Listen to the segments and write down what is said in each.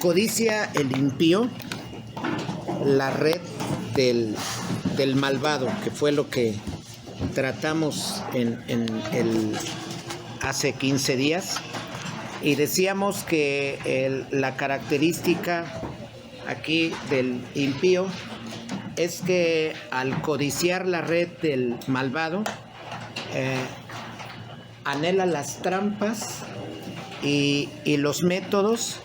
Codicia el impío la red del malvado, que fue lo que tratamos hace 15 días. Y decíamos que la característica aquí del impío es que al codiciar la red del malvado, anhela las trampas y los métodos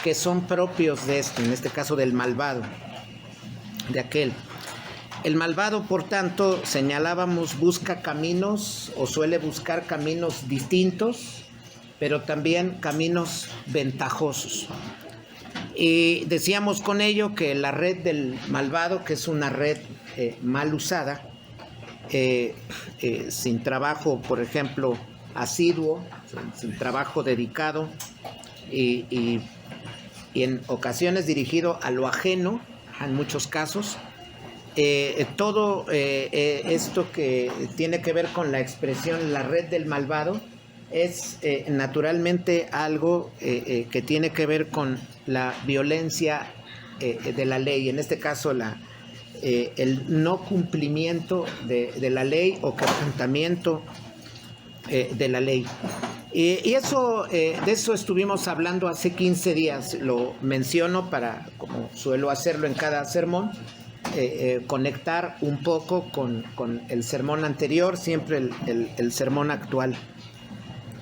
que son propios de en este caso del malvado, de aquel. El malvado, por tanto, señalábamos, busca caminos o suele buscar caminos distintos, pero también caminos ventajosos. Y decíamos con ello que la red del malvado, que es una red mal usada, sin trabajo, por ejemplo, asiduo, sin trabajo dedicado y en ocasiones dirigido a lo ajeno, en muchos casos, todo esto que tiene que ver con la expresión la red del malvado es naturalmente algo que tiene que ver con la violencia de la ley, en este caso el no cumplimiento de la ley o quebrantamiento de la ley. Y eso, de eso estuvimos hablando hace 15 días, lo menciono para, como suelo hacerlo en cada sermón, conectar un poco con el sermón anterior, siempre el sermón actual.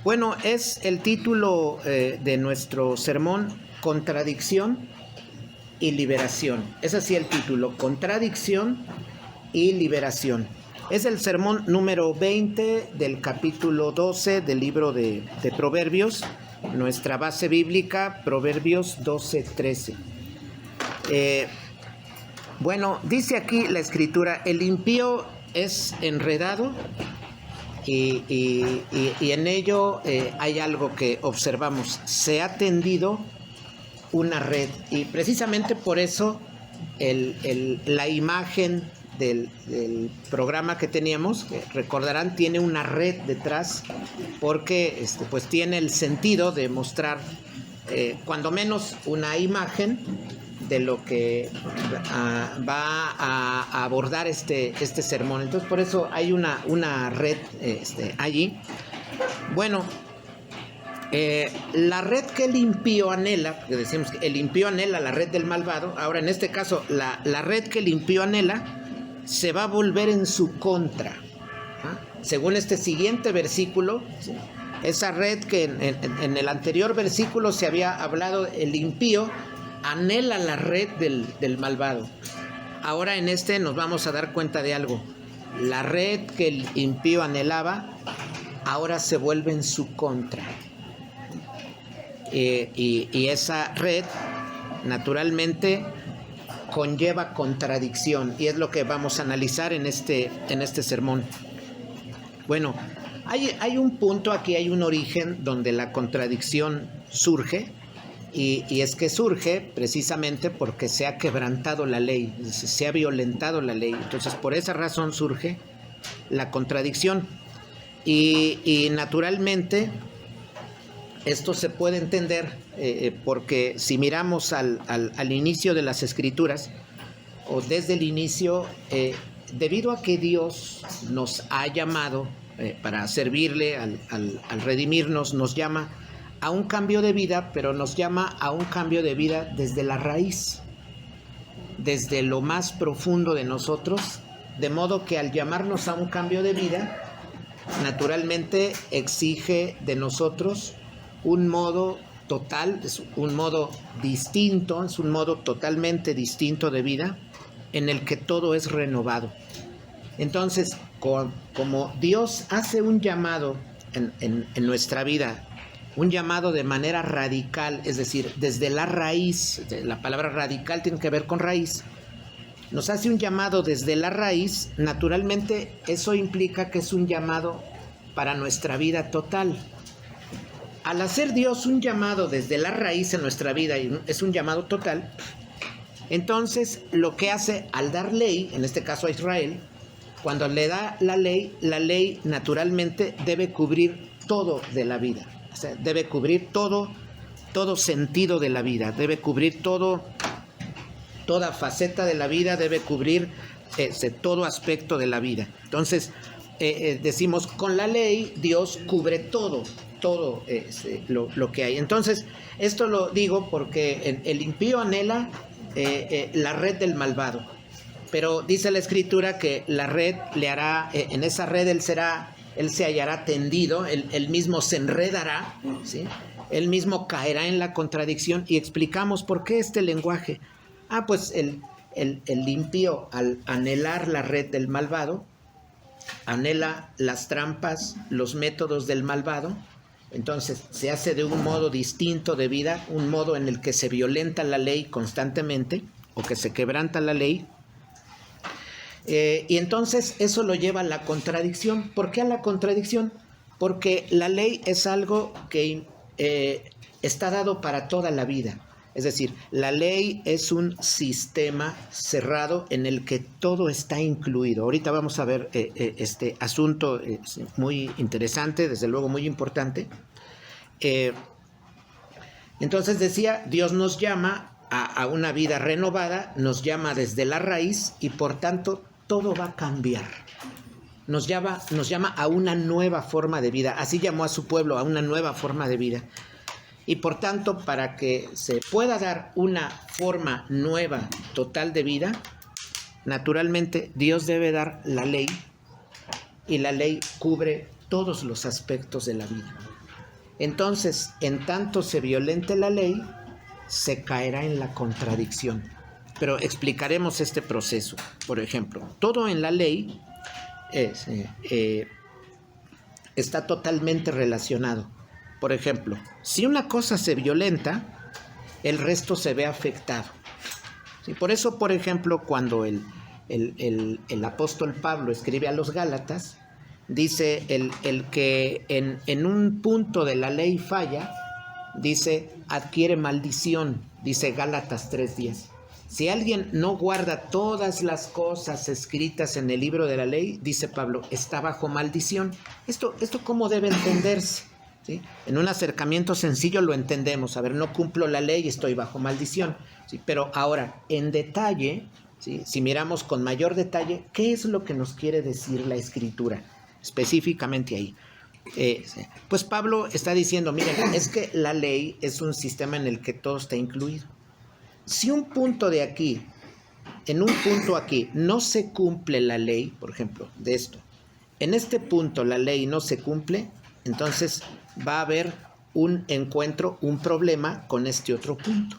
Bueno, es el título de nuestro sermón, Contradicción y Liberación. Es así el título, Contradicción y Liberación. Es el sermón número 20 del capítulo 12 del libro de Proverbios, nuestra base bíblica, Proverbios 12:13. Bueno, dice aquí la escritura, el impío es enredado y en ello hay algo que observamos, se ha tendido una red y precisamente por eso la imagen del programa que teníamos, que recordarán, tiene una red detrás porque pues tiene el sentido de mostrar cuando menos una imagen de lo que va a abordar este sermón. Entonces por eso hay una red allí. Bueno, la red que el impío anhela, porque decimos que el impío anhela la red del malvado, ahora en este caso la red que el impío anhela se va a volver en su contra. Según este siguiente versículo, esa red que en el anterior versículo se había hablado, el impío anhela la red del malvado. Ahora en nos vamos a dar cuenta de algo. La red que el impío anhelaba, ahora se vuelve en su contra. Y esa red, naturalmente, conlleva contradicción, y es lo que vamos a analizar en este sermón. Bueno, hay un punto aquí, hay un origen donde la contradicción surge, y es que surge precisamente porque se ha quebrantado la ley, se ha violentado la ley. Entonces por esa razón surge la contradicción, y naturalmente esto se puede entender porque si miramos al inicio de las Escrituras, o desde el inicio, debido a que Dios nos ha llamado para servirle, al redimirnos, nos llama a un cambio de vida, pero nos llama a un cambio de vida desde la raíz, desde lo más profundo de nosotros, de modo que al llamarnos a un cambio de vida, naturalmente exige de nosotros un modo total, es un modo distinto, es un modo totalmente distinto de vida en el que todo es renovado. Entonces, como Dios hace un llamado en nuestra vida, un llamado de manera radical, es decir, desde la raíz, la palabra radical tiene que ver con raíz, nos hace un llamado desde la raíz, naturalmente eso implica que es un llamado para nuestra vida total. Al hacer Dios un llamado desde la raíz en nuestra vida, y es un llamado total, entonces lo que hace al dar ley, en este caso a Israel, cuando le da la ley naturalmente debe cubrir todo de la vida. O sea, debe cubrir todo todo sentido de la vida, debe cubrir toda faceta de la vida, debe cubrir todo aspecto de la vida. Entonces, decimos, con la ley Dios cubre todo lo que hay. Entonces, esto lo digo porque el impío anhela la red del malvado, pero dice la Escritura que la red le hará, en esa red él se hallará tendido, él mismo se enredará, ¿sí? Él mismo caerá en la contradicción, y explicamos por qué este lenguaje. Pues el impío, al anhelar la red del malvado, anhela las trampas, los métodos del malvado. Entonces se hace de un modo distinto de vida, un modo en el que se violenta la ley constantemente o que se quebranta la ley. Y entonces eso lo lleva a la contradicción. ¿Por qué a la contradicción? Porque la ley es algo que está dado para toda la vida. Es decir, la ley es un sistema cerrado en el que todo está incluido. Ahorita vamos a ver este asunto muy interesante, desde luego muy importante. Entonces decía, Dios nos llama a una vida renovada, nos llama desde la raíz, y por tanto todo va a cambiar. Nos llama a una nueva forma de vida. Así llamó a su pueblo, a una nueva forma de vida. Y por tanto, para que se pueda dar una forma nueva, total de vida, naturalmente Dios debe dar la ley, y la ley cubre todos los aspectos de la vida. Entonces, en tanto se violente la ley, se caerá en la contradicción. Pero explicaremos este proceso. Por ejemplo, todo en la ley está totalmente relacionado. Por ejemplo, si una cosa se violenta, el resto se ve afectado. ¿Sí? Por eso, por ejemplo, cuando el apóstol Pablo escribe a los Gálatas, dice el que en un punto de la ley falla, dice, adquiere maldición, dice Gálatas 3:10. Si alguien no guarda todas las cosas escritas en el libro de la ley, dice Pablo, está bajo maldición. ¿Esto cómo debe entenderse? ¿Sí? En un acercamiento sencillo lo entendemos. A ver, no cumplo la ley y estoy bajo maldición. ¿Sí? Pero ahora, en detalle, ¿sí? Si miramos con mayor detalle, ¿qué es lo que nos quiere decir la Escritura? Específicamente ahí. Pues Pablo está diciendo, miren, es que la ley es un sistema en el que todo está incluido. Si un punto de aquí, en un punto aquí, no se cumple la ley, por ejemplo, de esto, en este punto la ley no se cumple, entonces va a haber un encuentro, un problema con este otro punto.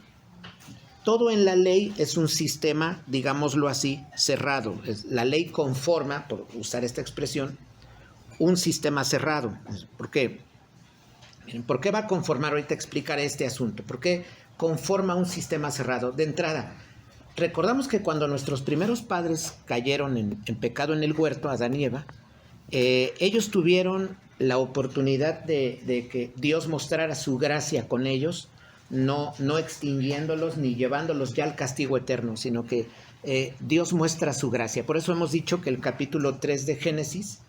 Todo en la ley es un sistema, digámoslo así, cerrado. La ley conforma, por usar esta expresión, un sistema cerrado. ¿Por qué? Miren, ¿por qué va a conformar? Ahorita explicaré este asunto. ¿Por qué conforma un sistema cerrado? De entrada, recordamos que cuando nuestros primeros padres cayeron en pecado en el huerto, Adán y Eva, ellos tuvieron la oportunidad de que Dios mostrara su gracia con ellos, no extinguiéndolos ni llevándolos ya al castigo eterno, sino que Dios muestra su gracia. Por eso hemos dicho que el capítulo 3 de Génesis,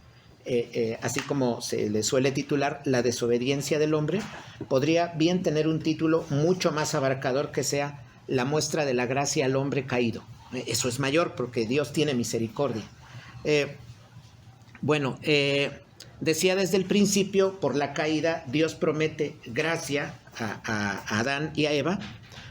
así como se le suele titular la desobediencia del hombre, podría bien tener un título mucho más abarcador, que sea la muestra de la gracia al hombre caído. Eso es mayor porque Dios tiene misericordia. Decía desde el principio, por la caída, Dios promete gracia a Adán y a Eva,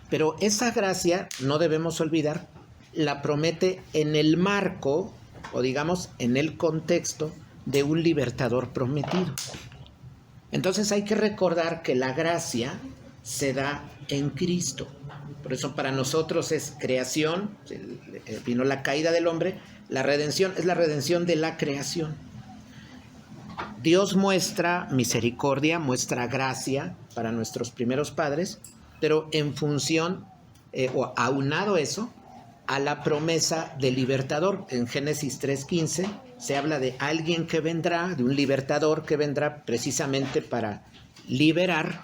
pero esa gracia, no debemos olvidar, la promete en el marco, o digamos, en el contexto de un libertador prometido. Entonces hay que recordar que la gracia se da en Cristo. Por eso para nosotros es creación, vino la caída del hombre, la redención es la redención de la creación. Dios muestra misericordia, muestra gracia para nuestros primeros padres, pero en función, o aunado eso, a la promesa del libertador. En Génesis 3:15 se habla de alguien que vendrá, de un libertador que vendrá precisamente para liberar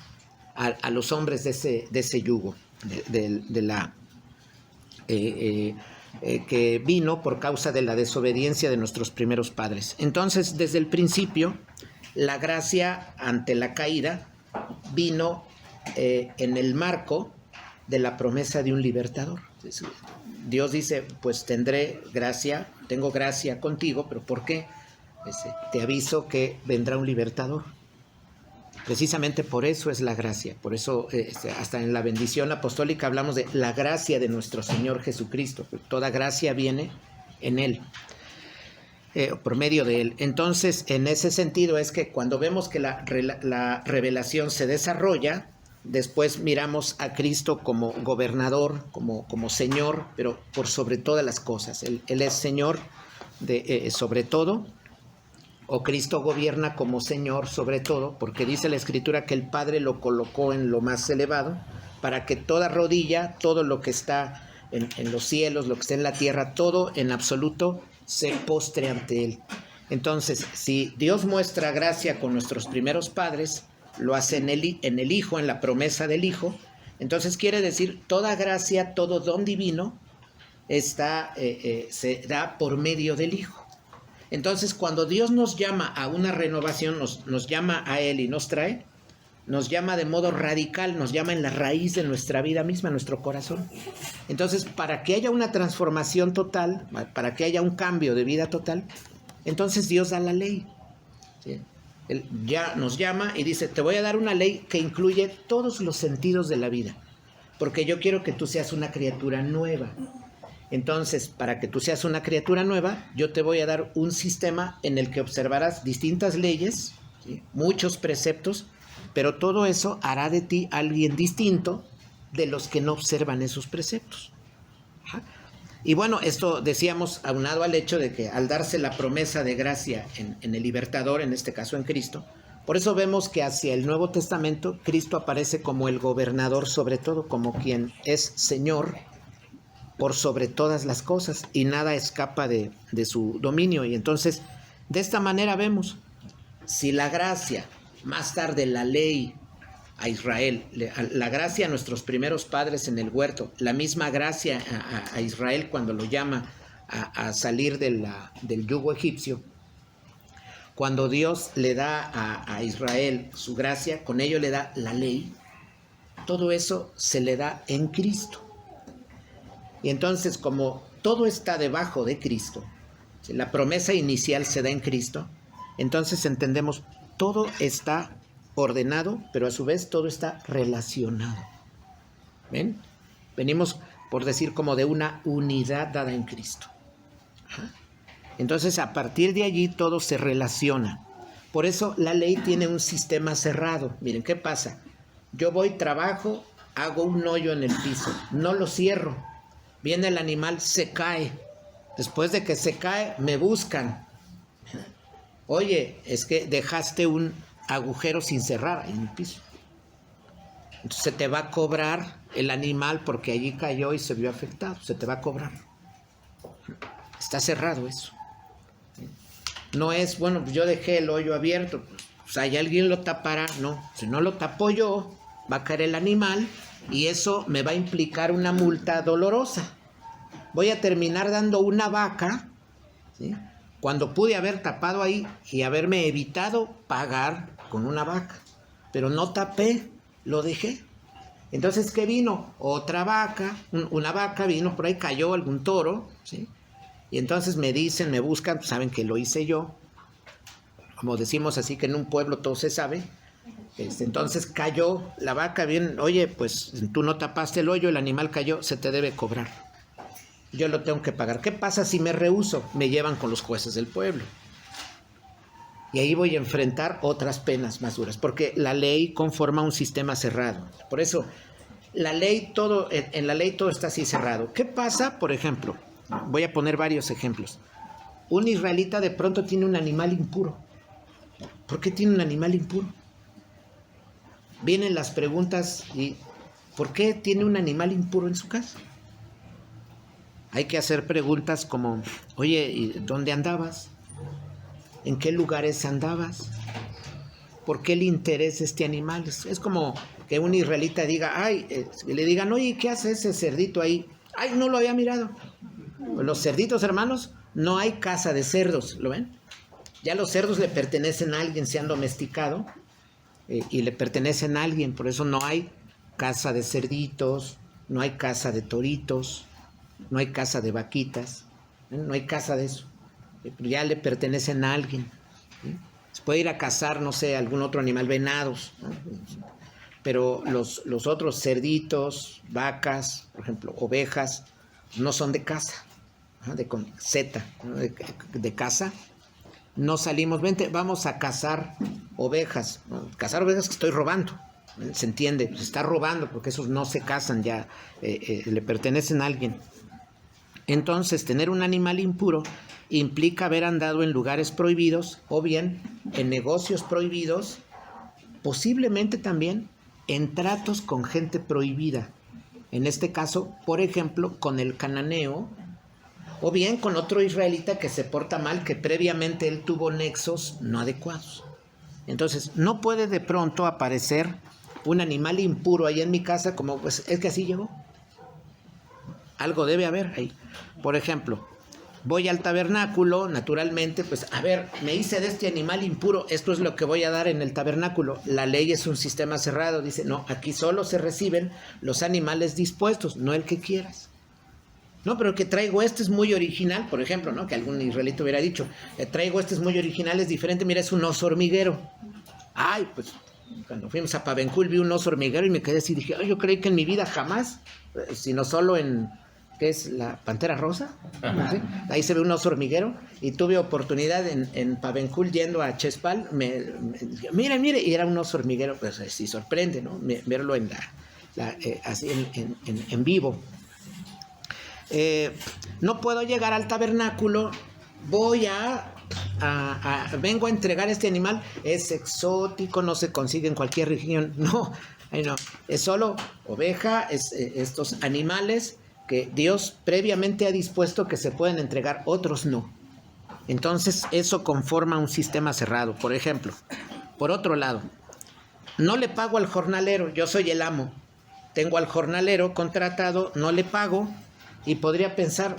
a los hombres de ese yugo, que vino por causa de la desobediencia de nuestros primeros padres. Entonces, desde el principio, la gracia ante la caída vino en el marco de la promesa de un libertador. Dios dice, pues tengo gracia contigo, pero ¿por qué? Te aviso que vendrá un libertador. Precisamente por eso es la gracia, por eso hasta en la bendición apostólica hablamos de la gracia de nuestro Señor Jesucristo. Toda gracia viene en Él, por medio de Él. Entonces, en ese sentido es que cuando vemos que la revelación se desarrolla, después miramos a Cristo como gobernador, como Señor, pero por sobre todas las cosas. Él es Señor sobre todo, o Cristo gobierna como Señor sobre todo, porque dice la Escritura que el Padre lo colocó en lo más elevado, para que toda rodilla, todo lo que está en los cielos, lo que está en la tierra, todo en absoluto se postre ante Él. Entonces, si Dios muestra gracia con nuestros primeros padres, lo hace en el Hijo, en la promesa del Hijo. Entonces quiere decir, toda gracia, todo don divino se da por medio del Hijo. Entonces, cuando Dios nos llama a una renovación, nos llama a Él y nos llama de modo radical, nos llama en la raíz de nuestra vida misma, en nuestro corazón. Entonces, para que haya una transformación total, para que haya un cambio de vida total, entonces Dios da la ley. ¿Sí? Él ya nos llama y dice, te voy a dar una ley que incluye todos los sentidos de la vida, porque yo quiero que tú seas una criatura nueva. Entonces, para que tú seas una criatura nueva, yo te voy a dar un sistema en el que observarás distintas leyes, ¿sí? Muchos preceptos, pero todo eso hará de ti alguien distinto de los que no observan esos preceptos. Ajá. Y bueno, esto decíamos aunado al hecho de que al darse la promesa de gracia en el libertador, en este caso en Cristo, por eso vemos que hacia el Nuevo Testamento Cristo aparece como el gobernador sobre todo, como quien es Señor por sobre todas las cosas y nada escapa de su dominio. Y entonces, de esta manera vemos, si la gracia, más tarde la ley a Israel, la gracia a nuestros primeros padres en el huerto, la misma gracia a Israel cuando lo llama a salir del yugo egipcio, cuando Dios le da a Israel su gracia, con ello le da la ley, todo eso se le da en Cristo. Y entonces, como todo está debajo de Cristo, la promesa inicial se da en Cristo, entonces entendemos, todo está ordenado, pero a su vez todo está relacionado. ¿Ven? Venimos, por decir, como de una unidad dada en Cristo. Ajá. Entonces, a partir de allí todo se relaciona. Por eso la ley tiene un sistema cerrado. Miren, ¿qué pasa? Yo voy, trabajo, hago un hoyo en el piso, no lo cierro. Viene el animal, se cae. Después de que se cae, me buscan. Oye, es que dejaste un agujero sin cerrar en el piso. Entonces se te va a cobrar el animal porque allí cayó y se vio afectado. Se te va a cobrar. Está cerrado eso. No es, bueno, yo dejé el hoyo abierto. O sea, ¿y alguien lo tapará? No. Si no lo tapo yo, va a caer el animal. Y eso me va a implicar una multa dolorosa. Voy a terminar dando una vaca, ¿sí? Cuando pude haber tapado ahí y haberme evitado pagar con una vaca. Pero no tapé, lo dejé. Entonces, ¿qué vino? Otra vaca, una vaca vino por ahí, cayó algún toro, ¿sí? Y entonces me dicen, me buscan, pues saben que lo hice yo. Como decimos así que en un pueblo todo se sabe. Entonces cayó la vaca, bien, oye, pues tú no tapaste el hoyo, el animal cayó, se te debe cobrar. Yo lo tengo que pagar. ¿Qué pasa si me rehúso? Me llevan con los jueces del pueblo. Y ahí voy a enfrentar otras penas más duras, porque la ley conforma un sistema cerrado. Por eso, en la ley todo está así cerrado. ¿Qué pasa, por ejemplo? Voy a poner varios ejemplos. Un israelita de pronto tiene un animal impuro. ¿Por qué tiene un animal impuro? Vienen las preguntas y ¿por qué tiene un animal impuro en su casa? Hay que hacer preguntas como, oye, ¿y dónde andabas? ¿En qué lugares andabas? ¿Por qué le interesa este animal? Es como que un israelita diga, le digan, oye, ¿qué hace ese cerdito ahí? Ay, no lo había mirado. Los cerditos, hermanos, no hay caza de cerdos, ¿lo ven? Ya los cerdos le pertenecen a alguien, se han domesticado. y le pertenecen a alguien. Por eso no hay casa de cerditos, no hay casa de toritos, no hay casa de vaquitas, no hay casa de eso. Ya le pertenecen a alguien. Se puede ir a cazar, no sé, algún otro animal, venados, ¿no? Pero los otros cerditos, vacas, por ejemplo, ovejas, no son de casa, ¿no? Con Z, ¿no? de casa. No salimos, vente, vamos a cazar ovejas, ¿no? Cazar ovejas que estoy robando, se entiende, se está robando porque esos no se cazan ya, le pertenecen a alguien. Entonces, tener un animal impuro implica haber andado en lugares prohibidos o bien en negocios prohibidos, posiblemente también en tratos con gente prohibida. En este caso, por ejemplo, con el cananeo o bien con otro israelita que se porta mal, que previamente él tuvo nexos no adecuados. Entonces, no puede de pronto aparecer un animal impuro ahí en mi casa como, pues, es que así llegó. Algo debe haber ahí. Por ejemplo, voy al tabernáculo, naturalmente, pues, a ver, me hice de este animal impuro, esto es lo que voy a dar en el tabernáculo. La ley es un sistema cerrado, dice, no, aquí solo se reciben los animales dispuestos, no el que quieras. No, pero que traigo este es muy original, por ejemplo, ¿no? Que algún israelita hubiera dicho, traigo este es muy original, es diferente, mira, es un oso hormiguero. Ay, pues, cuando fuimos a Pavencul vi un oso hormiguero y me quedé así, dije, yo creí que en mi vida jamás, sino solo en, ¿qué es? La Pantera Rosa, ¿sí? Ahí se ve un oso hormiguero, y tuve oportunidad en Pavencul yendo a Chespal, mire, y era un oso hormiguero, pues sí sorprende, ¿no? Verlo en así en vivo. No puedo llegar al tabernáculo, vengo a entregar este animal, es exótico, no se consigue en cualquier región, no, es solo oveja, estos animales que Dios previamente ha dispuesto que se pueden entregar, otros no. Entonces eso conforma un sistema cerrado. Por ejemplo, por otro lado, no le pago al jornalero, yo soy el amo, tengo al jornalero contratado, no le pago, y podría pensar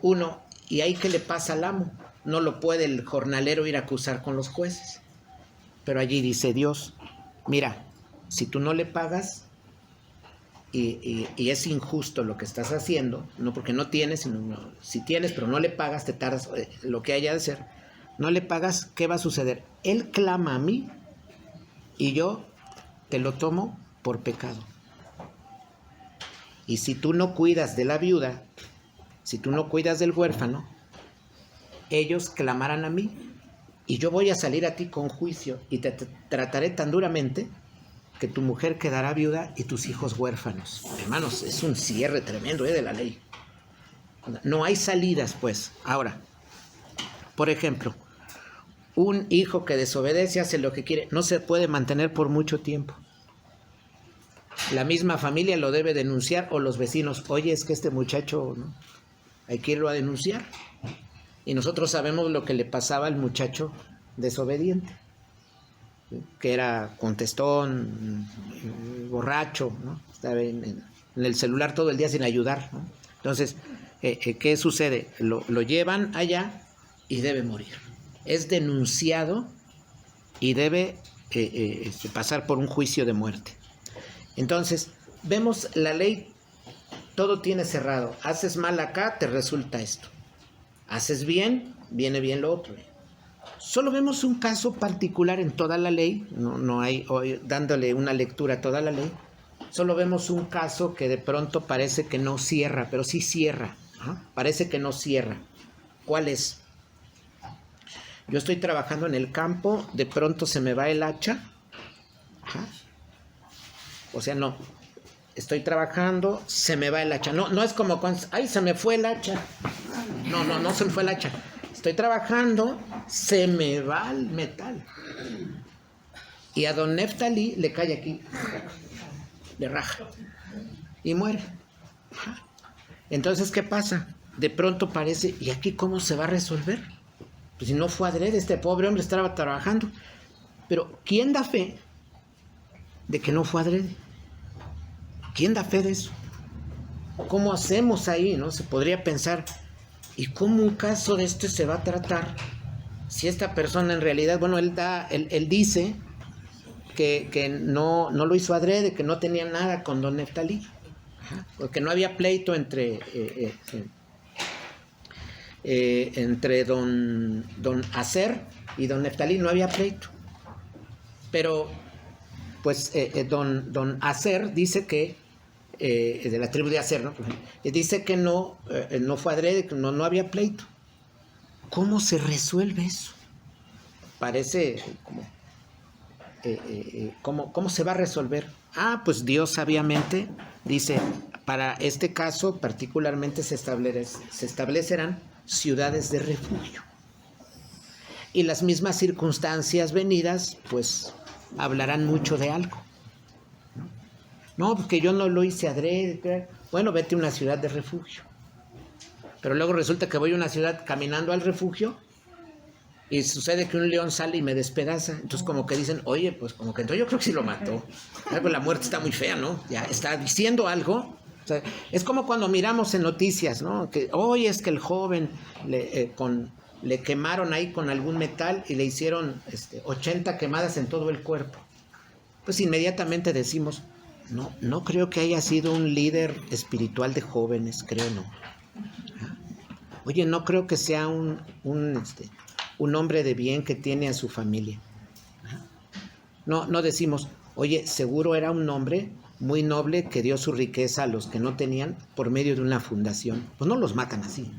uno, ¿y ahí qué le pasa al amo? No lo puede el jornalero ir a acusar con los jueces. Pero allí dice Dios, mira, si tú no le pagas y es injusto lo que estás haciendo, no porque no tienes, sino si tienes pero no le pagas, te tardas, lo que haya de ser, no le pagas, ¿qué va a suceder? Él clama a mí y yo te lo tomo por pecado. Y si tú no cuidas de la viuda, si tú no cuidas del huérfano, ellos clamarán a mí y yo voy a salir a ti con juicio y te trataré tan duramente que tu mujer quedará viuda y tus hijos huérfanos. Hermanos, es un cierre tremendo de la ley. No hay salidas, pues. Ahora, por ejemplo, un hijo que desobedece, hace lo que quiere, no se puede mantener por mucho tiempo. La misma familia lo debe denunciar o los vecinos. Oye, es que este muchacho, ¿no? Hay que irlo a denunciar. Y nosotros sabemos lo que le pasaba al muchacho desobediente, ¿sí? Que era contestón, borracho, ¿no? Estaba en el celular todo el día sin ayudar, ¿no? Entonces, ¿qué sucede? Lo llevan allá y debe morir. Es denunciado y debe pasar por un juicio de muerte. Entonces, vemos la ley, todo tiene cerrado. Haces mal acá, te resulta esto. Haces bien, viene bien lo otro. Solo vemos un caso particular en toda la ley, no hay hoy dándole una lectura a toda la ley. Solo vemos un caso que de pronto parece que no cierra, pero sí cierra. Parece que no cierra. ¿Cuál es? Yo estoy trabajando en el campo, de pronto se me va el hacha. O sea, no, estoy trabajando, se me va el hacha. No es como cuando, ay, se me fue el hacha. No se me fue el hacha. Estoy trabajando, se me va el metal. Y a don Neftalí le cae aquí, le raja, y muere. Entonces, ¿qué pasa? De pronto parece, ¿y aquí cómo se va a resolver? Pues si no fue adrede, este pobre hombre estaba trabajando. Pero, ¿quién da fe de que no fue adrede? ¿Quién da fe de eso? ¿Cómo hacemos ahí, no? Se podría pensar, ¿y cómo un caso de este se va a tratar si esta persona en realidad, bueno, él dice que no lo hizo adrede, que no tenía nada con don Neftalí, porque no había pleito entre don Aser y don Neftalí, no había pleito. Pero pues don Aser dice que de la tribu de Aser, ¿no? Dice que no fue adrede, que no había pleito. ¿Cómo se resuelve eso? Parece como ¿cómo se va a resolver? Pues Dios sabiamente dice, para este caso particularmente se establecerán ciudades de refugio. Y las mismas circunstancias venidas, pues, hablarán mucho de algo. No, porque yo no lo hice adrede. Bueno, vete a una ciudad de refugio. Pero luego resulta que voy a una ciudad caminando al refugio y sucede que un león sale y me despedaza. Entonces como que dicen, oye, pues como que entonces yo creo que sí lo mató. Pues la muerte está muy fea, ¿no? Ya está diciendo algo. O sea, es como cuando miramos en noticias, ¿no? Que hoy es que el joven le quemaron ahí con algún metal y le hicieron 80 quemadas en todo el cuerpo. Pues inmediatamente decimos, no creo que haya sido un líder espiritual de jóvenes, creo no. Oye, no creo que sea un hombre de bien que tiene a su familia. No decimos, oye, seguro era un hombre muy noble que dio su riqueza a los que no tenían por medio de una fundación. Pues no los matan así.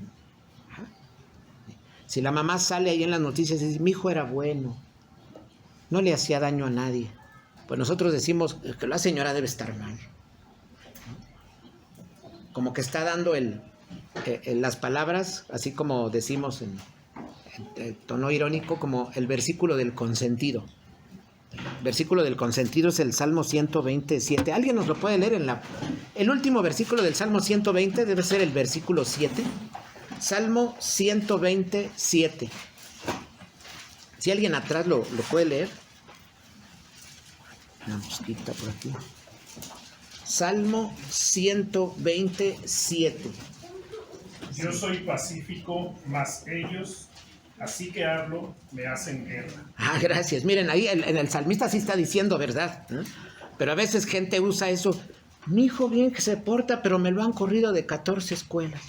Si la mamá sale ahí en las noticias y dice, mi hijo era bueno, no le hacía daño a nadie, pues nosotros decimos que la señora debe estar mal. Como que está dando las palabras, así como decimos en tono irónico, como el versículo del consentido. El versículo del consentido es el Salmo 127. ¿Alguien nos lo puede leer? El último versículo del Salmo 120 debe ser el versículo 7. Salmo 127. Si alguien atrás lo puede leer. Una mosquita por aquí. Salmo 127. Yo soy pacífico, mas ellos, así que hablo, me hacen guerra. Gracias. Miren, ahí en el salmista sí está diciendo verdad, ¿no? Pero a veces gente usa eso. Mi hijo bien que se porta, pero me lo han corrido de 14 escuelas.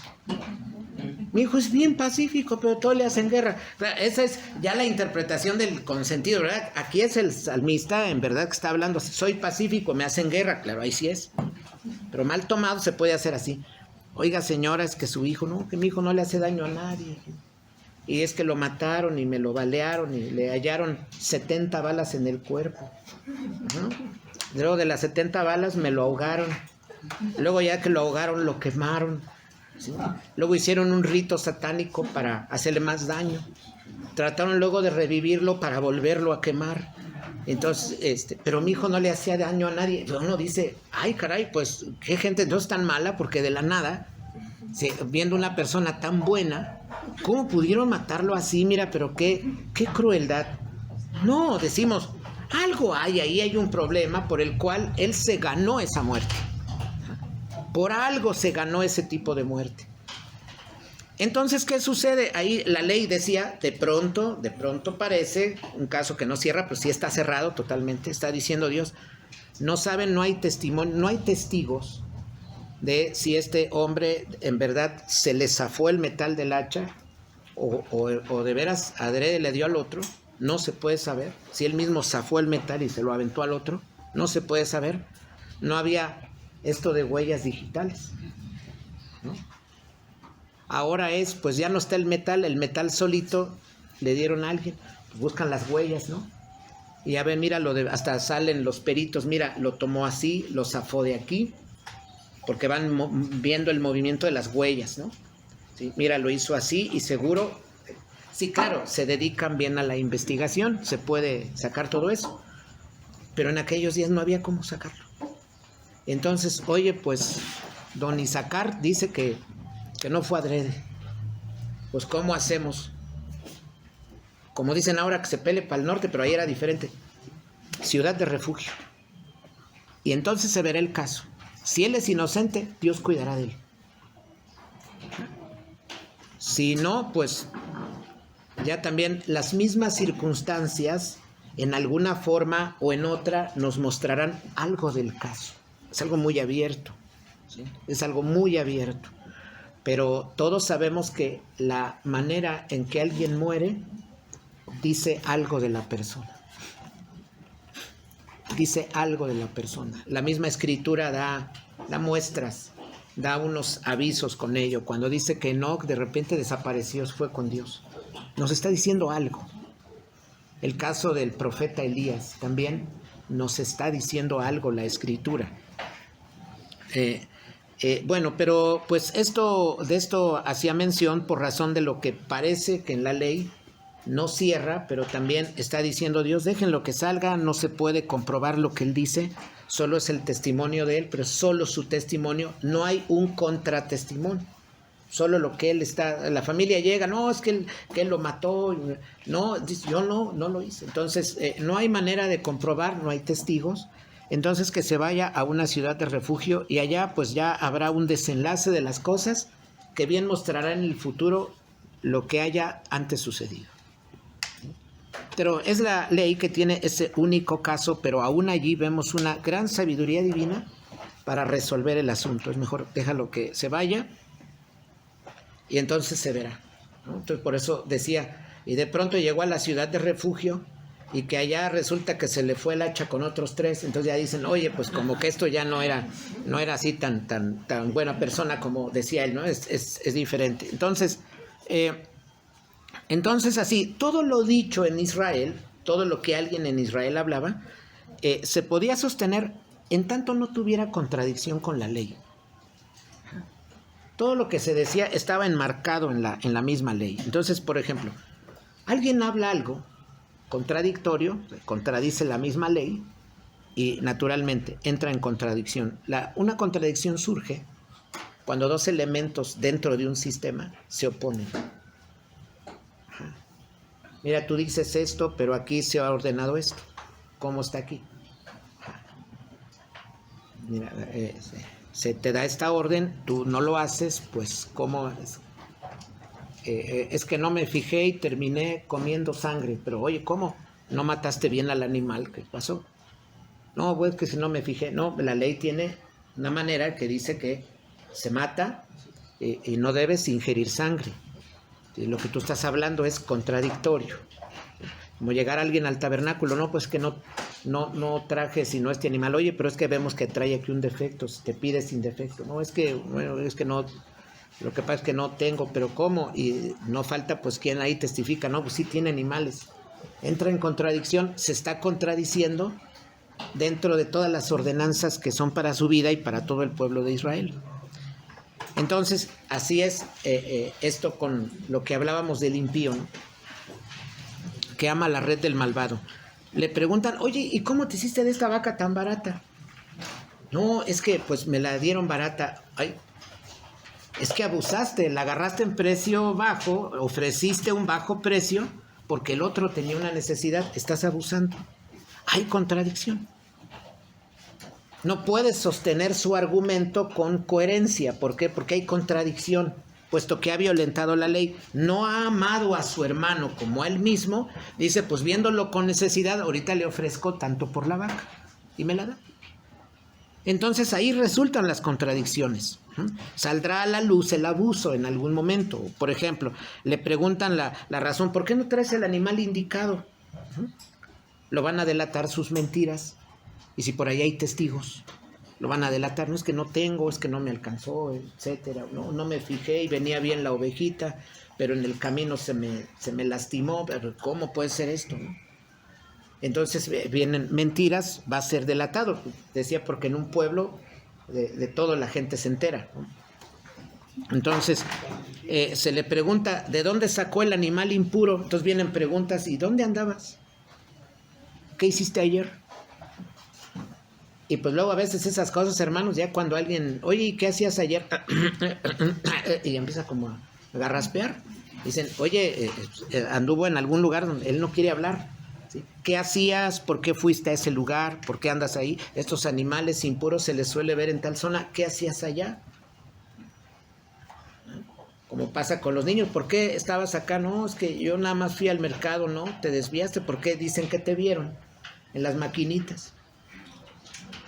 Mi hijo es bien pacífico, pero todos le hacen guerra. Esa es ya la interpretación del consentido, ¿verdad? Aquí es el salmista, en verdad, que está hablando. Soy pacífico, me hacen guerra. Claro, ahí sí es. Pero mal tomado se puede hacer así. Oiga, señora, es que su hijo, no, que mi hijo no le hace daño a nadie. Y es que lo mataron y me lo balearon y le hallaron 70 balas en el cuerpo. ¿No? Luego de las 70 balas me lo ahogaron. Luego ya que lo ahogaron, lo quemaron. ¿Sí? Luego hicieron un rito satánico para hacerle más daño. Trataron luego de revivirlo para volverlo a quemar. Entonces, pero mi hijo no le hacía daño a nadie. Uno dice, ay caray, pues qué gente no es tan mala, porque de la nada, viendo una persona tan buena, ¿cómo pudieron matarlo así? Mira, pero qué crueldad. No, decimos, algo hay un problema por el cual él se ganó esa muerte. Por algo se ganó ese tipo de muerte. Entonces, ¿qué sucede? Ahí la ley decía, de pronto parece un caso que no cierra, pero sí está cerrado totalmente. Está diciendo Dios, no saben, no hay testimonio, no hay testigos de si este hombre en verdad se le zafó el metal del hacha o de veras adrede le dio al otro. No se puede saber. Si él mismo zafó el metal y se lo aventó al otro, no se puede saber. No había esto de huellas digitales, ¿no? Ahora pues ya no está el metal solito le dieron a alguien, buscan las huellas, ¿no? Y ya ven, mira, hasta salen los peritos, mira, lo tomó así, lo zafó de aquí, porque van viendo el movimiento de las huellas, ¿no? Sí, mira, lo hizo así y seguro, sí, claro, se dedican bien a la investigación, se puede sacar todo eso, pero en aquellos días no había cómo sacarlo. Entonces, oye, pues, don Isaacar dice que no fue adrede. Pues, ¿cómo hacemos? Como dicen ahora, que se pele para el norte, pero ahí era diferente. Ciudad de refugio. Y entonces se verá el caso. Si él es inocente, Dios cuidará de él. Si no, pues, ya también las mismas circunstancias en alguna forma o en otra nos mostrarán algo del caso. Es algo muy abierto, ¿sí? Es algo muy abierto. Pero todos sabemos que la manera en que alguien muere dice algo de la persona. Dice algo de la persona. La misma escritura da muestras, da unos avisos con ello. Cuando dice que Enoc de repente desapareció, fue con Dios. Nos está diciendo algo. El caso del profeta Elías también nos está diciendo algo la escritura. Bueno, pero pues de esto hacía mención por razón de lo que parece que en la ley no cierra, pero también está diciendo Dios, déjenlo que salga, no se puede comprobar lo que él dice, solo es el testimonio de él, pero solo su testimonio, no hay un contratestimonio. Solo lo que él está, la familia llega, no, es que él lo mató, no, dice, yo no lo hice. Entonces, no hay manera de comprobar, no hay testigos. Entonces, que se vaya a una ciudad de refugio y allá pues ya habrá un desenlace de las cosas que bien mostrará en el futuro lo que haya antes sucedido. Pero es la ley que tiene ese único caso, pero aún allí vemos una gran sabiduría divina para resolver el asunto. Es mejor déjalo que se vaya. Y entonces se verá, ¿no? Entonces por eso decía, y de pronto llegó a la ciudad de refugio y que allá resulta que se le fue el hacha con otros 3, entonces ya dicen, oye, pues como que esto ya no era así tan buena persona como decía él, ¿no? Es diferente. Entonces así, todo lo dicho en Israel, todo lo que alguien en Israel hablaba, se podía sostener en tanto no tuviera contradicción con la ley. Todo lo que se decía estaba enmarcado en la misma ley. Entonces, por ejemplo, alguien habla algo contradictorio, contradice la misma ley y naturalmente entra en contradicción. Una contradicción surge cuando 2 elementos dentro de un sistema se oponen. Ajá. Mira, tú dices esto, pero aquí se ha ordenado esto. ¿Cómo está aquí? Ajá. Mira, se te da esta orden, tú no lo haces, pues ¿cómo es? Es que no me fijé y terminé comiendo sangre, pero oye, ¿cómo? ¿No mataste bien al animal? ¿Qué pasó? No, pues que si no me fijé, no, la ley tiene una manera que dice que se mata y no debes ingerir sangre. Y lo que tú estás hablando es contradictorio. Como llegar alguien al tabernáculo, no, pues que no traje sino este animal. Oye, pero es que vemos que trae aquí un defecto, te pide sin defecto. No, es que no, lo que pasa es que no tengo, pero ¿cómo? Y no falta pues quien ahí testifica, no, pues sí tiene animales. Entra en contradicción, se está contradiciendo dentro de todas las ordenanzas que son para su vida y para todo el pueblo de Israel. Entonces, así es esto con lo que hablábamos del impío, ¿no? Que ama la red del malvado. Le preguntan, oye, ¿y cómo te hiciste de esta vaca tan barata? No, es que pues me la dieron barata. Ay, es que abusaste, la agarraste en precio bajo, ofreciste un bajo precio porque el otro tenía una necesidad, estás abusando. Hay contradicción. No puedes sostener su argumento con coherencia. ¿Por qué? Porque hay contradicción, puesto que ha violentado la ley. No ha amado a su hermano como a él mismo. Dice, pues viéndolo con necesidad, ahorita le ofrezco tanto por la vaca. Y me la da. Entonces ahí resultan las contradicciones. Saldrá a la luz el abuso en algún momento. Por ejemplo, le preguntan la razón, ¿por qué no traes el animal indicado? Lo van a delatar sus mentiras. Y si por ahí hay testigos, lo van a delatar. No es que no tengo, es que no me alcanzó, etcétera. No me fijé y venía bien la ovejita, pero en el camino se me lastimó. Pero ¿cómo puede ser esto, no? Entonces vienen mentiras, va a ser delatado. Decía, porque en un pueblo de todo la gente se entera, ¿no? Entonces se le pregunta, ¿de dónde sacó el animal impuro? Entonces vienen preguntas, ¿y dónde andabas? ¿Qué hiciste ayer? Y pues luego a veces esas cosas, hermanos, ya cuando alguien, oye, ¿qué hacías ayer? Y empieza como a garraspear. Dicen, oye, anduvo en algún lugar donde él no quiere hablar. ¿Sí? ¿Qué hacías? ¿Por qué fuiste a ese lugar? ¿Por qué andas ahí? Estos animales impuros se les suele ver en tal zona. ¿Qué hacías allá? como pasa con los niños. ¿Por qué estabas acá? No, es que yo nada más fui al mercado, ¿no? Te desviaste. ¿Por qué? Dicen que te vieron en las maquinitas.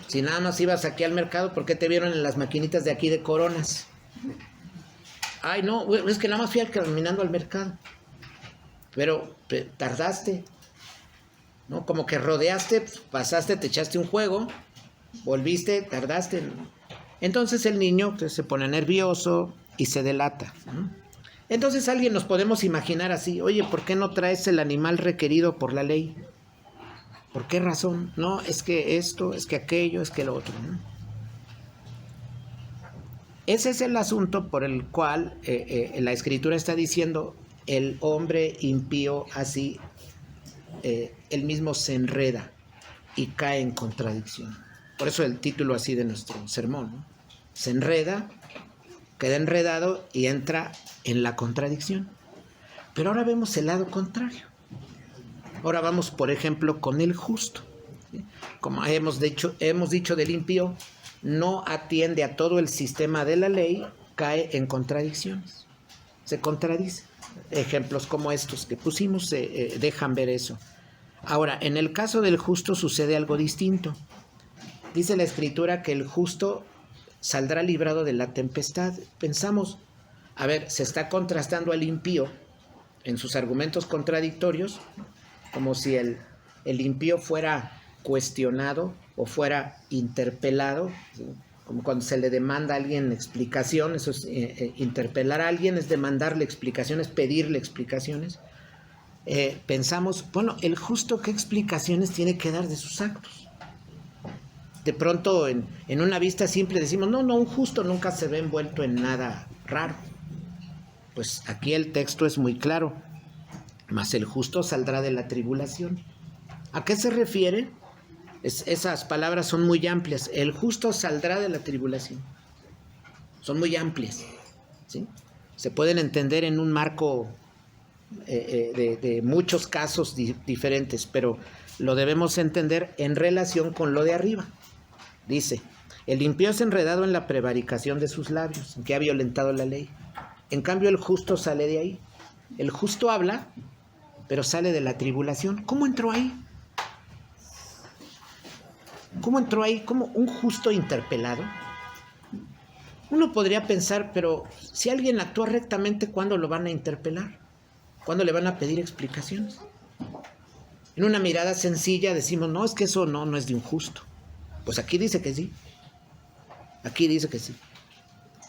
Si nada más ibas aquí al mercado, ¿por qué te vieron en las maquinitas de aquí de Coronas? Ay, no, es que nada más fui caminando al mercado. Pero tardaste, ¿no? Como que rodeaste, pasaste, te echaste un juego, volviste, tardaste. Entonces el niño se pone nervioso y se delata, ¿no? Entonces alguien nos podemos imaginar así: oye, ¿por qué no traes el animal requerido por la ley? ¿Por qué razón? No, es que esto, es que aquello, es que lo otro, ¿no? Ese es el asunto por el cual la Escritura está diciendo: el hombre impío así, él mismo se enreda y cae en contradicción. Por eso el título así de nuestro sermón, ¿no? Se enreda, queda enredado y entra en la contradicción. Pero ahora vemos el lado contrario. Ahora vamos, por ejemplo, con el justo. ¿Sí? Como hemos dicho del impío, no atiende a todo el sistema de la ley, cae en contradicciones. Se contradice. Ejemplos como estos que pusimos dejan ver eso. Ahora, en el caso del justo sucede algo distinto. Dice la Escritura que el justo saldrá librado de la tempestad. Pensamos, a ver, se está contrastando al impío en sus argumentos contradictorios, como si el impío fuera cuestionado o fuera interpelado, ¿sí? Como cuando se le demanda a alguien explicación. Eso es interpelar a alguien, es demandarle explicaciones, pedirle explicaciones. Pensamos, bueno, el justo, ¿qué explicaciones tiene que dar de sus actos? De pronto en una vista simple decimos, no, un justo nunca se ve envuelto en nada raro. Pues aquí el texto es muy claro: mas el justo saldrá de la tribulación. ¿A qué se refiere? Esas palabras son muy amplias. El justo saldrá de la tribulación. Son muy amplias, ¿sí? Se pueden entender en un marco de muchos casos diferentes, pero lo debemos entender en relación con lo de arriba. Dice: el impío es enredado en la prevaricación de sus labios, que ha violentado la ley. En cambio, el justo sale de ahí. El justo habla, pero sale de la tribulación. ¿Cómo entró ahí? ¿Cómo entró ahí? ¿Cómo un justo interpelado? Uno podría pensar, pero si alguien actúa rectamente, ¿cuándo lo van a interpelar? ¿Cuándo le van a pedir explicaciones? En una mirada sencilla decimos, no, es que eso no es de un justo. Pues aquí dice que sí. Aquí dice que sí.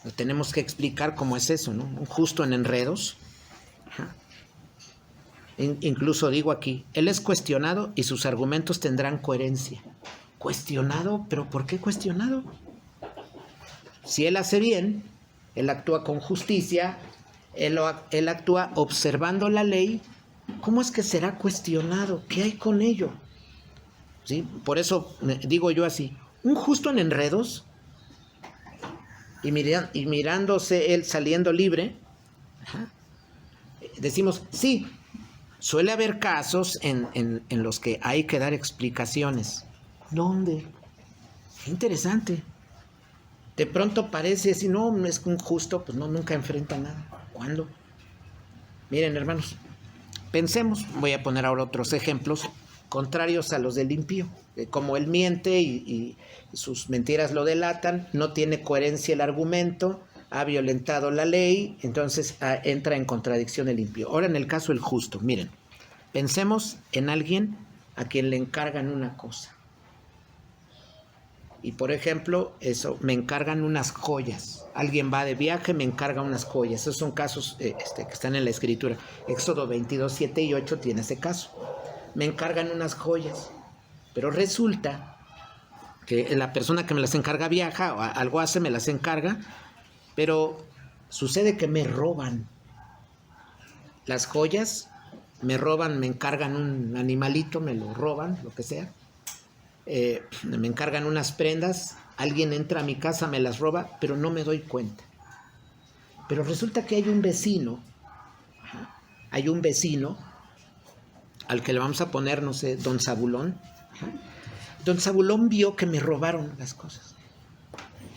Lo tenemos que explicar cómo es eso, ¿no? Un justo en enredos. Ajá. Incluso digo aquí, él es cuestionado y sus argumentos tendrán coherencia. Cuestionado, ¿pero por qué cuestionado? Si él hace bien, él actúa con justicia, él actúa observando la ley, ¿cómo es que será cuestionado? ¿Qué hay con ello? ¿Sí? Por eso digo yo así, un justo en enredos y mirándose él saliendo libre, ajá, decimos, sí, suele haber casos en los que hay que dar explicaciones. ¿Dónde? Qué interesante. De pronto parece así, no es un justo, pues no, nunca enfrenta nada. ¿Cuándo? Miren, hermanos, pensemos, voy a poner ahora otros ejemplos contrarios a los del impío. Como él miente y sus mentiras lo delatan, no tiene coherencia el argumento, ha violentado la ley, entonces entra en contradicción el impío. Ahora en el caso del justo, miren, pensemos en alguien a quien le encargan una cosa. Y por ejemplo, me encargan unas joyas. Alguien va de viaje, me encarga unas joyas. Esos son casos que están en la Escritura. Éxodo 22, 7 y 8 tiene ese caso. Me encargan unas joyas. Pero resulta que la persona que me las encarga viaja, o algo hace, me las encarga, pero sucede que me roban las joyas, me encargan un animalito, me lo roban, lo que sea. Me encargan unas prendas, alguien entra a mi casa, me las roba, pero no me doy cuenta. Pero resulta que hay un vecino al que le vamos a poner, no sé, don Zabulón. Don Zabulón vio que me robaron las cosas.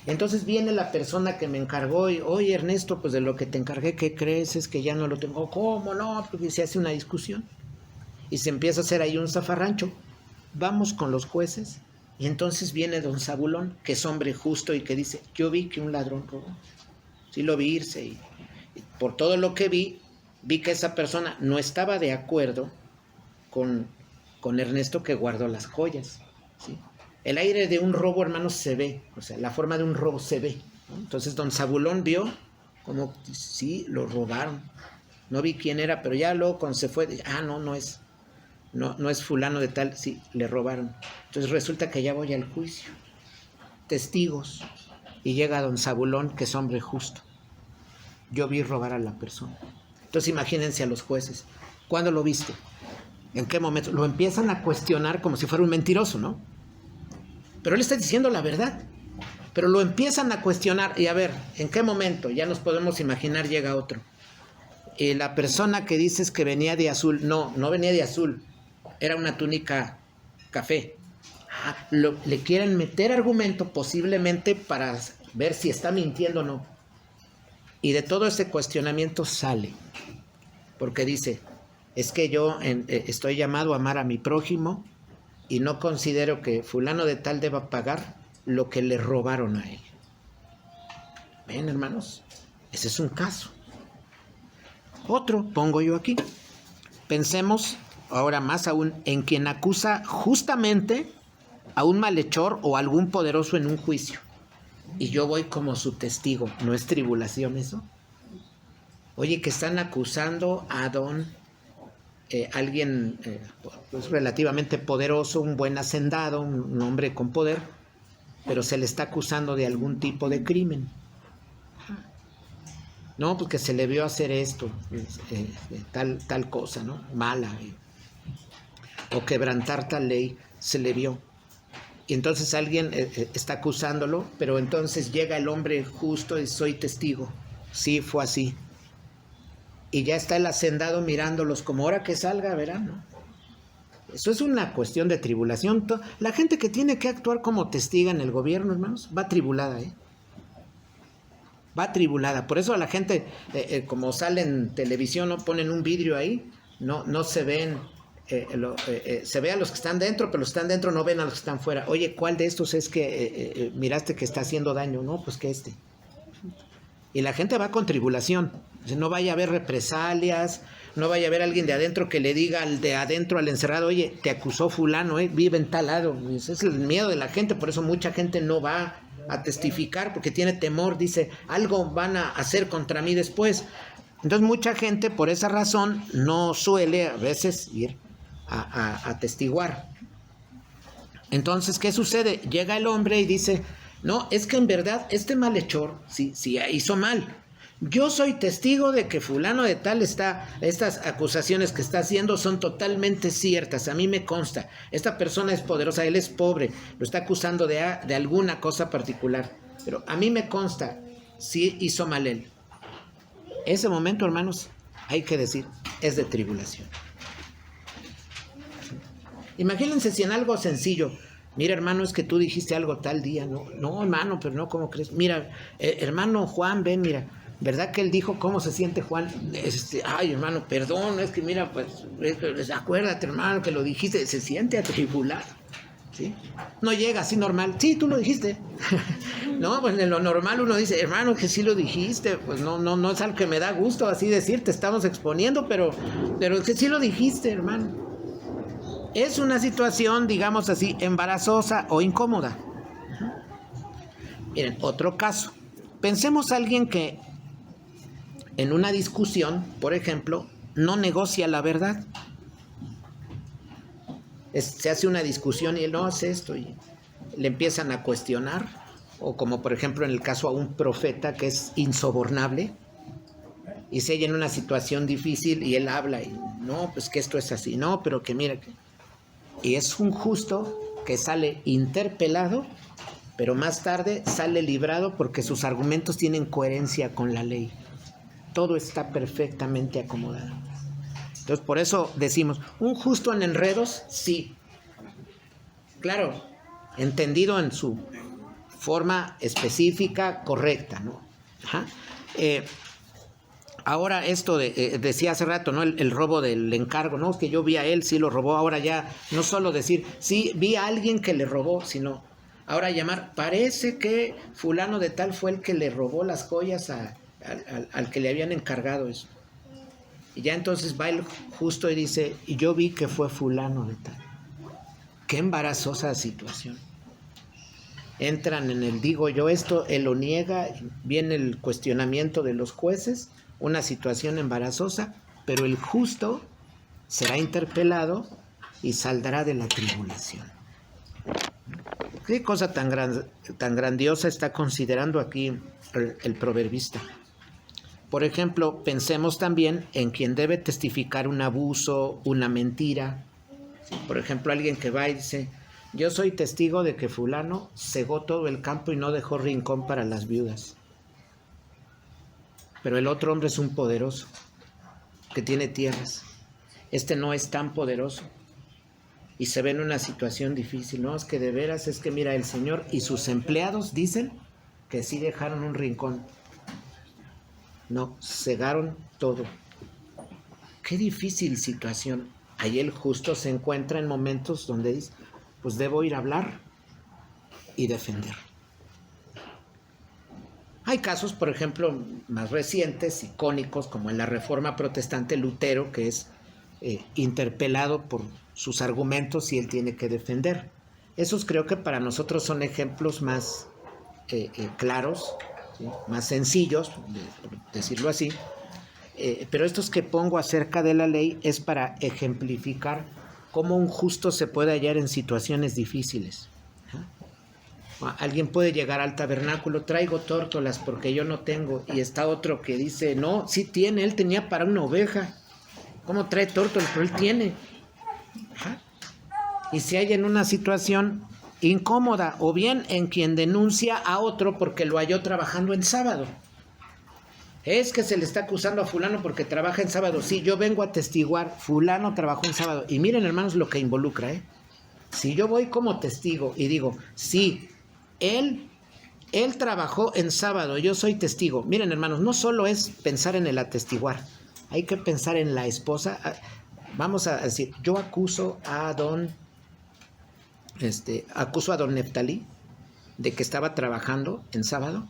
Entonces viene la persona que me encargó y, oye Ernesto, pues de lo que te encargué, ¿qué crees? Es que ya no lo tengo. ¿Cómo no? Porque se hace una discusión y se empieza a hacer ahí un zafarrancho. Vamos con los jueces y entonces viene don Zabulón, que es hombre justo y que dice, yo vi que un ladrón robó. Sí lo vi irse y por todo lo que vi que esa persona no estaba de acuerdo con Ernesto que guardó las joyas, ¿sí? El aire de un robo, hermanos, se ve, o sea, la forma de un robo se ve, ¿no? Entonces don Zabulón vio como, sí, lo robaron. No vi quién era, pero ya luego cuando se fue, no es fulano de tal, sí, le robaron. Entonces resulta que ya voy al juicio, testigos, y llega don Zabulón, que es hombre justo. Yo vi robar a la persona. Entonces imagínense a los jueces, ¿cuándo lo viste? ¿En qué momento? Lo empiezan a cuestionar como si fuera un mentiroso, ¿no? Pero él está diciendo la verdad. Pero lo empiezan a cuestionar y a ver, ¿en qué momento? Ya nos podemos imaginar, llega otro. Y la persona que dices que venía de azul, no venía de azul, era una túnica café. Le quieren meter argumento posiblemente para ver si está mintiendo o no. Y de todo ese cuestionamiento sale, porque dice, es que yo estoy llamado a amar a mi prójimo y no considero que fulano de tal deba pagar lo que le robaron a él. ¿Ven, hermanos? Ese es un caso. Otro pongo yo aquí. Pensemos ahora más aún en quien acusa justamente a un malhechor o a algún poderoso en un juicio. Y yo voy como su testigo. ¿No es tribulación eso? Oye, que están acusando a alguien pues relativamente poderoso, un buen hacendado, un hombre con poder, pero se le está acusando de algún tipo de crimen. No, porque se le vio hacer esto, tal cosa, ¿no? Mala, o quebrantar tal ley, se le vio. Y entonces alguien está acusándolo, pero entonces llega el hombre justo y soy testigo. Sí, fue así. Y ya está el hacendado mirándolos como ahora que salga, verán, ¿no? Eso es una cuestión de tribulación. La gente que tiene que actuar como testiga en el gobierno, hermanos, va tribulada, Va tribulada. Por eso a la gente, como sale en televisión, no ponen un vidrio ahí, no se ven, se ve a los que están dentro, pero los que están dentro no ven a los que están fuera. Oye, ¿cuál de estos es que miraste que está haciendo daño? No, pues que este. Y la gente va con tribulación. No vaya a haber represalias, no vaya a haber alguien de adentro que le diga al de adentro, al encerrado, oye, te acusó fulano, vive en tal lado. Ese es el miedo de la gente, por eso mucha gente no va a testificar, porque tiene temor, dice, algo van a hacer contra mí después. Entonces mucha gente, por esa razón, no suele a veces ir a atestiguar. Entonces, ¿qué sucede? Llega el hombre y dice, no, es que en verdad este malhechor sí hizo mal. Yo soy testigo de que fulano de tal estas acusaciones que está haciendo son totalmente ciertas, a mí me consta. Esta persona es poderosa, él es pobre, lo está acusando de alguna cosa particular, pero a mí me consta, sí hizo mal él. Ese momento, hermanos, hay que decir, es de tribulación. Imagínense si en algo sencillo, mira, hermano, es que tú dijiste algo tal día. No, hermano, pero no, ¿cómo crees? Mira, hermano Juan, ven, mira, ¿verdad que él dijo cómo se siente Juan? Ay, hermano, perdón, es que mira, pues, acuérdate, hermano, que lo dijiste, se siente atribulado, ¿sí? No llega así normal, sí, tú lo dijiste. No, pues en lo normal uno dice, hermano, que sí lo dijiste, pues no es algo que me da gusto así decirte, estamos exponiendo, pero que sí lo dijiste, hermano. Es una situación, digamos así, embarazosa o incómoda. Miren, otro caso. Pensemos a alguien que en una discusión, por ejemplo, no negocia la verdad. Se hace una discusión y él no hace esto y le empiezan a cuestionar. O como por ejemplo en el caso a un profeta que es insobornable y se halla en una situación difícil y él habla y no, pues que esto es así, no, pero que mira que... Y es un justo que sale interpelado, pero más tarde sale librado porque sus argumentos tienen coherencia con la ley. Todo está perfectamente acomodado. Entonces, por eso decimos, un justo en enredos, sí. Claro, entendido en su forma específica, correcta, ¿no? Ajá. Ahora esto decía hace rato, ¿no? El robo del encargo, ¿no? Es que yo vi a él, sí lo robó. Ahora ya no solo decir, sí, vi a alguien que le robó, sino ahora llamar, parece que fulano de tal fue el que le robó las joyas al que le habían encargado eso. Y ya entonces va el justo y dice, y yo vi que fue fulano de tal. Qué embarazosa situación. Entran en el digo yo esto, él lo niega, viene el cuestionamiento de los jueces, una situación embarazosa, pero el justo será interpelado y saldrá de la tribulación. ¿Qué cosa tan grandiosa está considerando aquí el proverbista? Por ejemplo, pensemos también en quien debe testificar un abuso, una mentira. Por ejemplo, alguien que va y dice, yo soy testigo de que fulano cegó todo el campo y no dejó rincón para las viudas. Pero el otro hombre es un poderoso, que tiene tierras. Este no es tan poderoso y se ve en una situación difícil. No, es que de veras, es que mira, el Señor y sus empleados dicen que sí dejaron un rincón. No, cegaron todo. Qué difícil situación. Ahí el justo se encuentra en momentos donde dice, pues debo ir a hablar y defender. Hay casos, por ejemplo, más recientes, icónicos, como en la Reforma Protestante, Lutero, que es interpelado por sus argumentos y él tiene que defender. Esos creo que para nosotros son ejemplos más claros, ¿sí? Más sencillos, por decirlo así. Pero estos que pongo acerca de la ley es para ejemplificar cómo un justo se puede hallar en situaciones difíciles. Alguien puede llegar al tabernáculo, traigo tórtolas porque yo no tengo, y está otro que dice, no, sí tiene, él tenía para una oveja. ¿Cómo trae tórtolas? Pero él tiene. Ajá. Y se halla en una situación incómoda, o bien en quien denuncia a otro porque lo halló trabajando en sábado. Es que se le está acusando a fulano porque trabaja en sábado. Sí, yo vengo a atestiguar, fulano trabajó en sábado. Y miren, hermanos, lo que involucra, ¿eh? Si yo voy como testigo y digo, sí, él trabajó en sábado, yo soy testigo. Miren, hermanos, no solo es pensar en el atestiguar, hay que pensar en la esposa. Vamos a decir, yo acuso a don Neftalí de que estaba trabajando en sábado,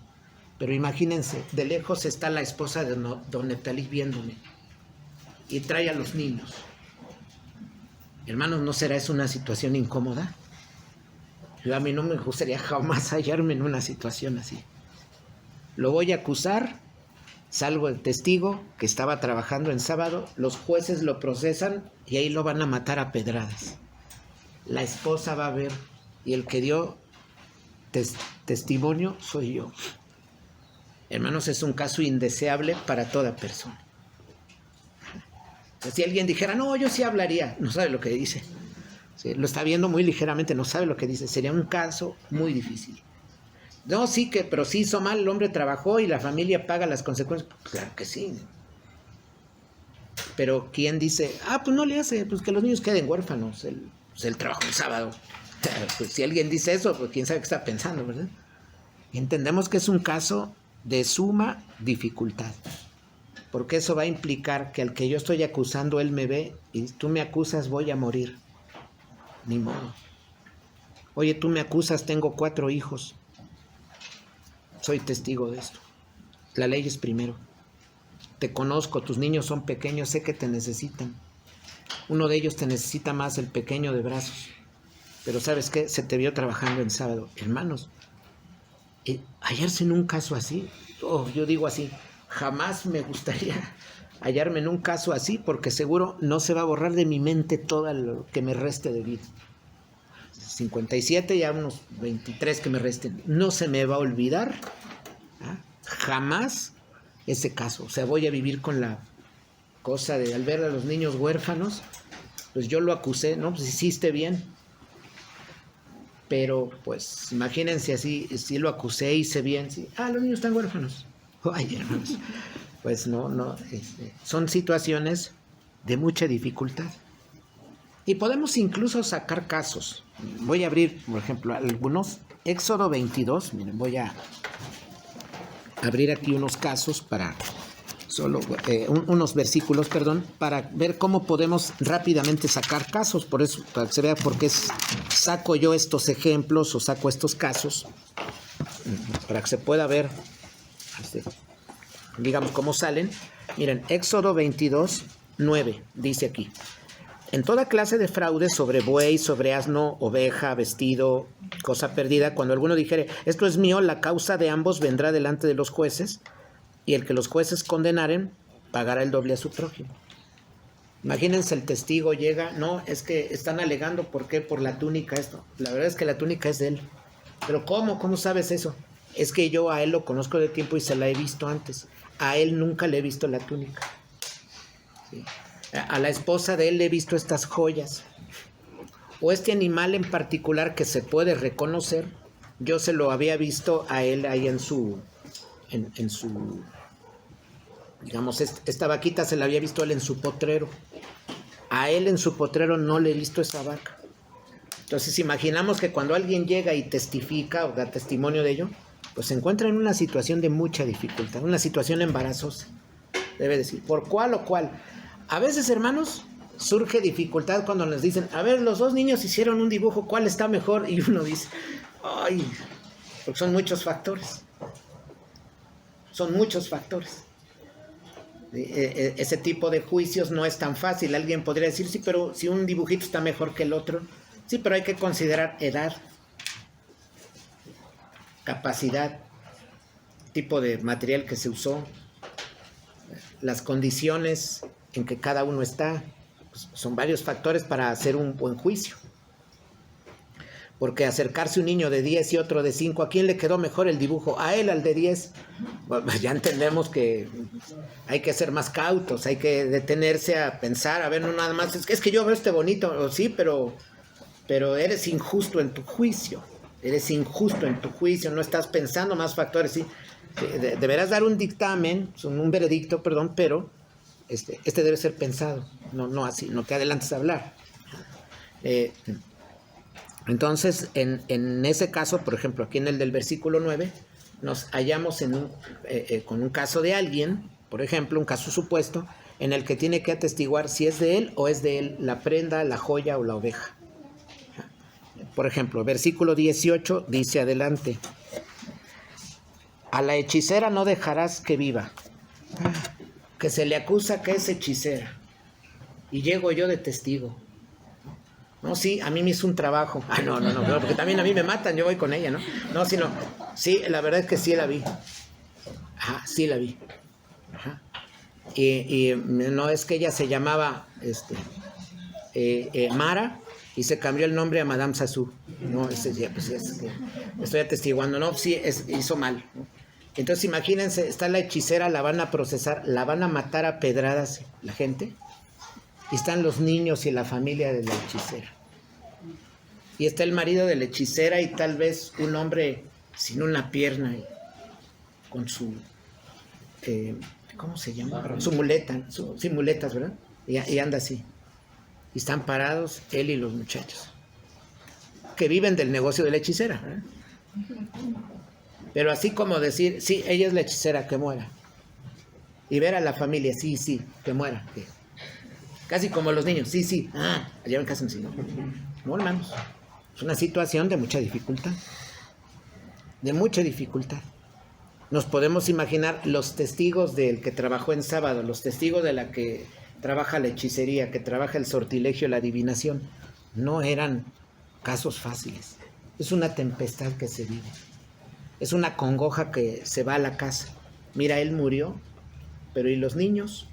pero imagínense, de lejos está la esposa de don Neftalí viéndome y trae a los niños. Hermanos, ¿no será eso una situación incómoda? A mí no me gustaría jamás hallarme en una situación así. Lo voy a acusar, salgo el testigo que estaba trabajando en sábado, los jueces lo procesan y ahí lo van a matar a pedradas. La esposa va a ver y el que dio testimonio soy yo. Hermanos, es un caso indeseable para toda persona. Si alguien dijera, no, yo sí hablaría, no sabe lo que dice. Sí, lo está viendo muy ligeramente, no sabe lo que dice. Sería un caso muy difícil. No, sí que, pero sí hizo mal, el hombre trabajó y la familia paga las consecuencias. Pues claro que sí. Pero ¿quién dice, pues no le hace, pues que los niños queden huérfanos, el trabajo el sábado? Pues si alguien dice eso, pues quién sabe qué está pensando, ¿verdad? Entendemos que es un caso de suma dificultad, porque eso va a implicar que al que yo estoy acusando, él me ve y tú me acusas, voy a morir. Ni modo. Oye, tú me acusas, tengo 4 hijos. Soy testigo de esto. La ley es primero. Te conozco, tus niños son pequeños, sé que te necesitan. Uno de ellos te necesita más, el pequeño de brazos. Pero ¿sabes qué? Se te vio trabajando en sábado. Hermanos, hallarse en un caso así, yo digo así, jamás me gustaría hallarme en un caso así, porque seguro no se va a borrar de mi mente todo lo que me reste de vida. 57, ya unos 23 que me resten. No se me va a olvidar jamás ese caso. O sea, voy a vivir con la cosa de al ver a los niños huérfanos, pues yo lo acusé, ¿no? Pues hiciste bien. Pero, pues, imagínense así, si lo acusé, hice bien. ¿Sí? Los niños están huérfanos. Ay, hermanos. Pues no, son situaciones de mucha dificultad. Y podemos incluso sacar casos. Voy a abrir, por ejemplo, algunos. Éxodo 22, miren, voy a abrir aquí unos casos para, unos versículos, perdón, para ver cómo podemos rápidamente sacar casos. Por eso, para que se vea por qué saco yo estos ejemplos o saco estos casos, para que se pueda ver, digamos, cómo salen. Miren, Éxodo 22, 9, dice aquí: en toda clase de fraude sobre buey, sobre asno, oveja, vestido, cosa perdida, cuando alguno dijere, esto es mío, la causa de ambos vendrá delante de los jueces, y el que los jueces condenaren, pagará el doble a su prójimo. Imagínense, el testigo llega, no, es que están alegando, ¿por qué? Por la túnica esto. La verdad es que la túnica es de él. ¿Pero cómo? ¿Cómo sabes eso? Es que yo a él lo conozco de tiempo y se la he visto antes. A él nunca le he visto la túnica. ¿Sí? A la esposa de él le he visto estas joyas. O este animal en particular que se puede reconocer, yo se lo había visto a él ahí en su, digamos, esta vaquita se la había visto él en su potrero. A él en su potrero no le he visto esa vaca. Entonces imaginamos que cuando alguien llega y testifica o da testimonio de ello, pues se encuentra en una situación de mucha dificultad, una situación embarazosa. Debe decir, ¿por cuál o cuál? A veces, hermanos, surge dificultad cuando nos dicen, a ver, los dos niños hicieron un dibujo, ¿cuál está mejor? Y uno dice, ay, porque son muchos factores. Son muchos factores. Ese tipo de juicios no es tan fácil. Alguien podría decir, sí, pero si un dibujito está mejor que el otro. Sí, pero hay que considerar edad, capacidad, tipo de material que se usó, las condiciones en que cada uno está. Pues son varios factores para hacer un buen juicio. Porque acercarse un niño de 10 y otro de 5, ¿a quién le quedó mejor el dibujo? A él, al de 10. Bueno, ya entendemos que hay que ser más cautos, hay que detenerse a pensar, a ver, no nada más, es que yo veo este bonito, sí, pero eres injusto en tu juicio, no estás pensando más factores, sí. Deberás dar un dictamen, un veredicto, perdón, pero este debe ser pensado, no así, no te adelantes a hablar. Entonces, en ese caso, por ejemplo, aquí en el del versículo 9, nos hallamos con un caso de alguien, por ejemplo, un caso supuesto, en el que tiene que atestiguar si es de él o es de él la prenda, la joya o la oveja. Por ejemplo, versículo 18 dice adelante: a la hechicera no dejarás que viva, que se le acusa que es hechicera, y llego yo de testigo. No, sí, a mí me hizo un trabajo. Ah, no, porque también a mí me matan, yo voy con ella, ¿no? No, sino, sí, la verdad es que sí la vi. Ajá, sí la vi. Ajá. Y no es que ella se llamaba Mara y se cambió el nombre a Madame Sassou. No, pues estoy atestiguando. No, sí, hizo mal. Entonces imagínense, está la hechicera, la van a procesar, la van a matar a pedradas la gente. Y están los niños y la familia de la hechicera. Y está el marido de la hechicera y tal vez un hombre sin una pierna y con su, ¿cómo se llama? Su muleta, sin muletas, ¿verdad? Y anda así. Y están parados él y los muchachos, que viven del negocio de la hechicera, ¿verdad? Pero así como decir, sí, ella es la hechicera, que muera. Y ver a la familia, sí, que muera. Casi como los niños, sí, allá en casa sí, ¿no? No, hermanos, es una situación de mucha dificultad, Nos podemos imaginar los testigos del que trabajó en sábado, los testigos de la que trabaja la hechicería, que trabaja el sortilegio, la adivinación. No eran casos fáciles. Es una tempestad que se vive. Es una congoja que se va a la casa. Mira, él murió, pero ¿y los niños?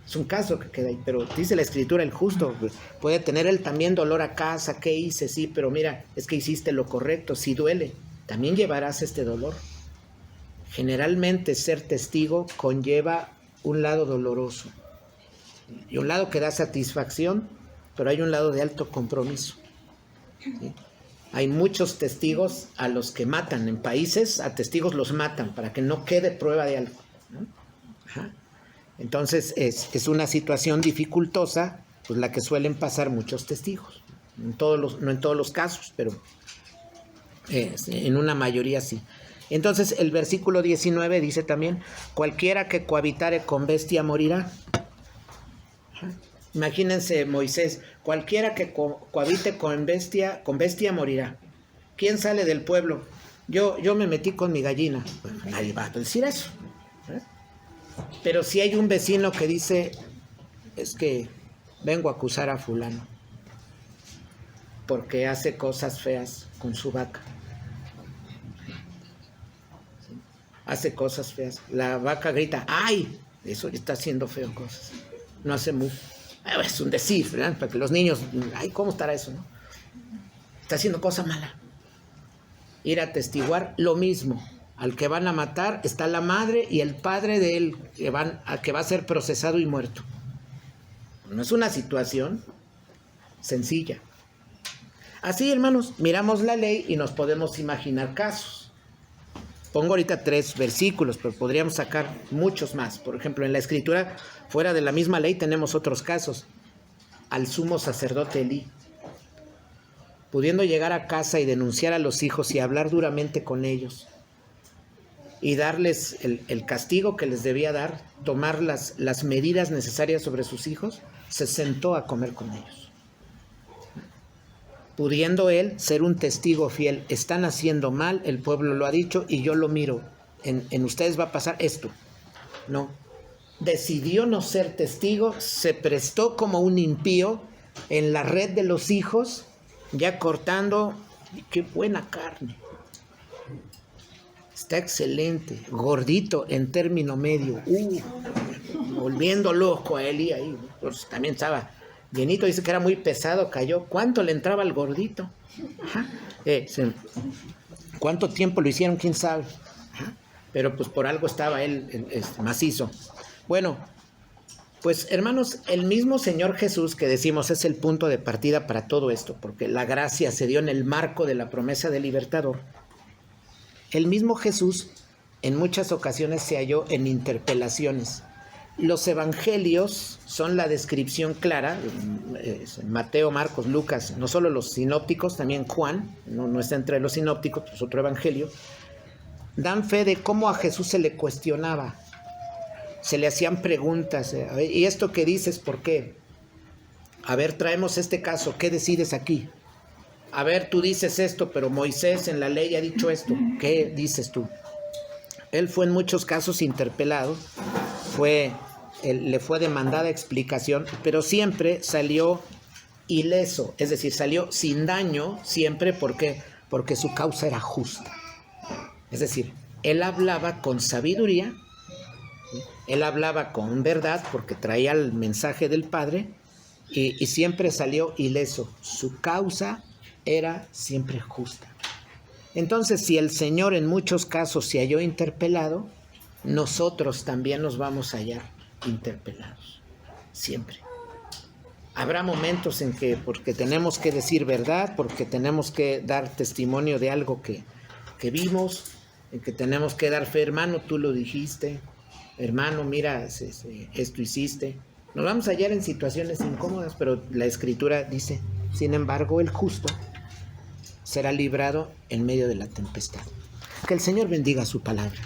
Es un caso que queda ahí, pero dice la Escritura, el justo puede tener él también dolor a casa. ¿Qué hice? Sí, pero mira, es que hiciste lo correcto. Si duele, también llevarás este dolor. Generalmente ser testigo conlleva un lado doloroso y un lado que da satisfacción, pero hay un lado de alto compromiso. ¿Sí? Hay muchos testigos a los que matan en países, a testigos los matan para que no quede prueba de algo, ¿no? Ajá. Entonces es una situación dificultosa pues la que suelen pasar muchos testigos. No en todos los casos, pero en una mayoría sí. Entonces el versículo 19 dice también, cualquiera que cohabitare con bestia morirá. Imagínense Moisés, cualquiera que cohabite con bestia morirá. ¿Quién sale del pueblo? Yo me metí con mi gallina. Bueno, nadie va a decir eso. Pero si hay un vecino que dice, es que vengo a acusar a fulano porque hace cosas feas con su vaca. Hace cosas feas. La vaca grita, ¡ay! Eso está haciendo feo cosas. No hace mu. Es un decir, ¿verdad? Para que los niños, ¡ay! ¿Cómo estará eso, no? Está haciendo cosa mala. Ir a atestiguar lo mismo. Al que van a matar está la madre y el padre de él, que va a ser procesado y muerto. No es una situación sencilla. Así, hermanos, miramos la ley y nos podemos imaginar casos. Pongo ahorita 3 versículos, pero podríamos sacar muchos más. Por ejemplo, en la Escritura, fuera de la misma ley, tenemos otros casos. Al sumo sacerdote Elí, pudiendo llegar a casa y denunciar a los hijos y hablar duramente con ellos, y darles el castigo que les debía dar, tomar las medidas necesarias sobre sus hijos, se sentó a comer con ellos. Pudiendo él ser un testigo fiel, están haciendo mal, el pueblo lo ha dicho y yo lo miro, en ustedes va a pasar esto. No, decidió no ser testigo, se prestó como un impío en la red de los hijos, ya cortando, qué buena carne. Está excelente, gordito en término medio, volviendo loco a Elí ahí, pues también estaba llenito, dice que era muy pesado, cayó. ¿Cuánto le entraba al gordito? Ajá. ¿Cuánto tiempo lo hicieron? ¿Quién sabe? Ajá. Pero pues por algo estaba él macizo. Bueno, pues hermanos, el mismo Señor Jesús que decimos es el punto de partida para todo esto, porque la gracia se dio en el marco de la promesa del libertador. El mismo Jesús en muchas ocasiones se halló en interpelaciones. Los evangelios son la descripción clara, Mateo, Marcos, Lucas, no solo los sinópticos, también Juan, no está entre los sinópticos, pues otro evangelio, dan fe de cómo a Jesús se le cuestionaba, se le hacían preguntas, ¿y esto que dices por qué? A ver, traemos este caso, ¿qué decides aquí? A ver, tú dices esto, pero Moisés en la ley ha dicho esto, ¿qué dices tú? Él fue en muchos casos interpelado, le fue demandada explicación, pero siempre salió ileso, es decir, salió sin daño siempre. ¿Por qué? Porque su causa era justa. Es decir, él hablaba con sabiduría, él hablaba con verdad porque traía el mensaje del Padre y siempre salió ileso. Su causa era siempre justa. Entonces, si el Señor en muchos casos se halló interpelado, nosotros también nos vamos a hallar interpelados, siempre. Habrá momentos en que, porque tenemos que decir verdad, porque tenemos que dar testimonio de algo que vimos, en que tenemos que dar fe, hermano, tú lo dijiste, hermano, mira, esto hiciste. Nos vamos a hallar en situaciones incómodas, pero la Escritura dice, sin embargo, el justo será librado en medio de la tempestad. Que el Señor bendiga su palabra.